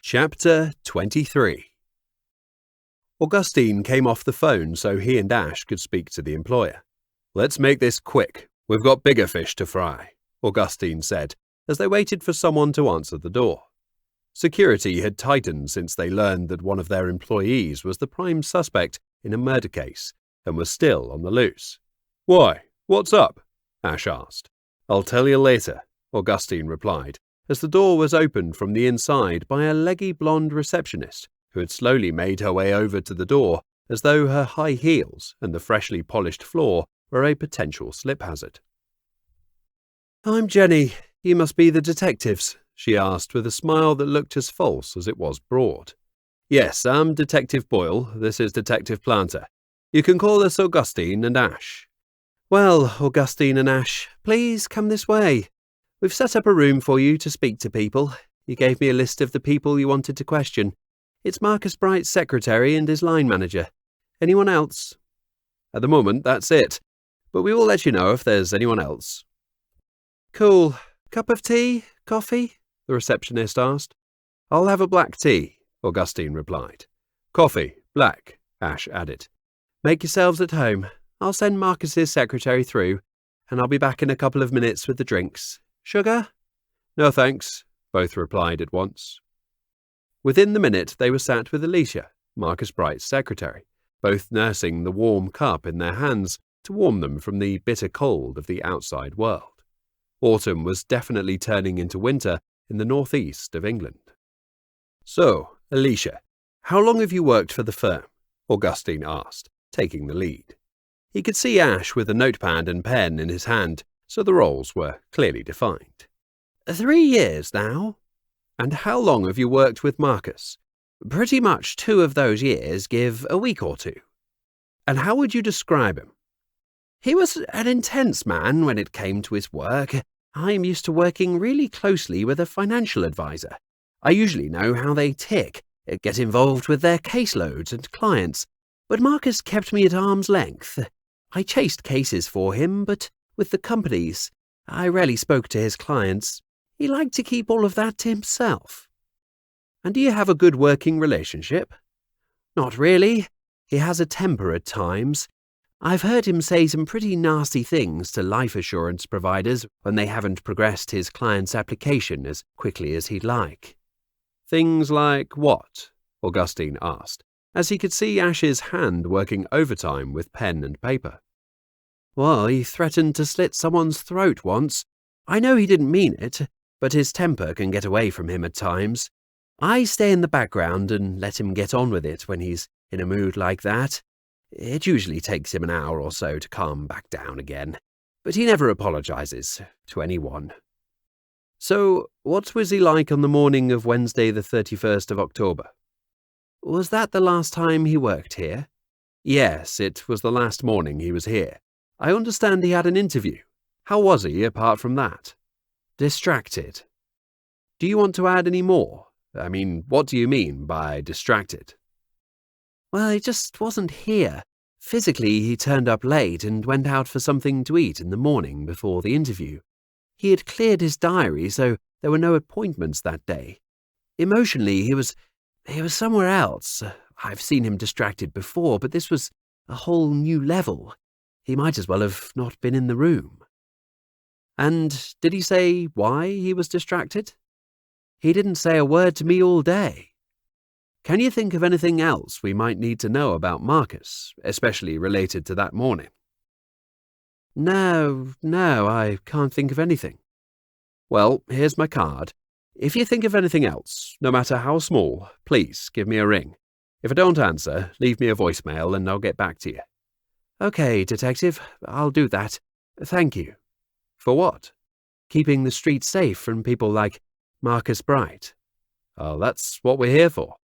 Chapter 23. Augustine came off the phone so he and Ash could speak to the employer. "Let's make this quick. We've got bigger fish to fry," Augustine said, as they waited for someone to answer the door. Security had tightened since they learned that one of their employees was the prime suspect in a murder case and was still on the loose. "Why? What's up?" Ash asked. "I'll tell you later," Augustine replied, as the door was opened from the inside by a leggy blonde receptionist who had slowly made her way over to the door as though her high heels and the freshly polished floor were a potential slip hazard. "I'm Jenny. You must be the detectives," she asked with a smile that looked as false as it was broad. "Yes, I'm Detective Boyle. This is Detective Planter. You can call us Augustine and Ash." "Well, Augustine and Ash, please come this way. We've set up a room for you to speak to people. You gave me a list of the people you wanted to question. It's Marcus Bright's secretary and his line manager. Anyone else?" "At the moment, that's it. But we will let you know if there's anyone else." "Cool. Cup of tea? Coffee?" the receptionist asked. "I'll have a black tea," Augustine replied. "Coffee, black," Ash added. "Make yourselves at home. I'll send Marcus's secretary through, and I'll be back in a couple of minutes with the drinks. Sugar?" "No thanks," both replied at once. Within the minute they were sat with Alicia, Marcus Bright's secretary, both nursing the warm cup in their hands to warm them from the bitter cold of the outside world. Autumn was definitely turning into winter in the northeast of England. "So, Alicia, how long have you worked for the firm?" Augustine asked, taking the lead. He could see Ash with a notepad and pen in his hand, so the roles were clearly defined. 3 years now." "And how long have you worked with Marcus?" "Pretty much 2 of those years give a week or 2. "And how would you describe him?" "He was an intense man when it came to his work. I'm used to working really closely with a financial advisor. I usually know how they tick, get involved with their caseloads and clients. But Marcus kept me at arm's length. I chased cases for him, but with the companies, I rarely spoke to his clients. He liked to keep all of that to himself." "And do you have a good working relationship?" "Not really. He has a temper at times. I've heard him say some pretty nasty things to life assurance providers when they haven't progressed his client's application as quickly as he'd like." "Things like what?" Augustine asked, as he could see Ash's hand working overtime with pen and paper. "Well, he threatened to slit someone's throat once. I know he didn't mean it, but his temper can get away from him at times. I stay in the background and let him get on with it when he's in a mood like that. It usually takes him an hour or so to calm back down again, but he never apologizes to anyone." "So, what was he like on the morning of Wednesday the 31st of October? "Was that the last time he worked here?" "Yes, it was the last morning he was here. I understand he had an interview. How was he apart from that?" "Distracted." "Do you want to add any more? I mean, what do you mean by distracted?" "Well, he just wasn't here. Physically, he turned up late and went out for something to eat in the morning before the interview. He had cleared his diary, so there were no appointments that day. Emotionally, he was somewhere else. I've seen him distracted before, but this was a whole new level. He might as well have not been in the room." "And did he say why he was distracted?" "He didn't say a word to me all day." "Can you think of anything else we might need to know about Marcus, especially related to that morning?" No, I can't think of anything." "Well, here's my card. If you think of anything else, no matter how small, please give me a ring. If I don't answer, leave me a voicemail and I'll get back to you." "Okay, Detective, I'll do that. Thank you." "For what?" "Keeping the streets safe from people like Marcus Bright." "Oh, that's what we're here for."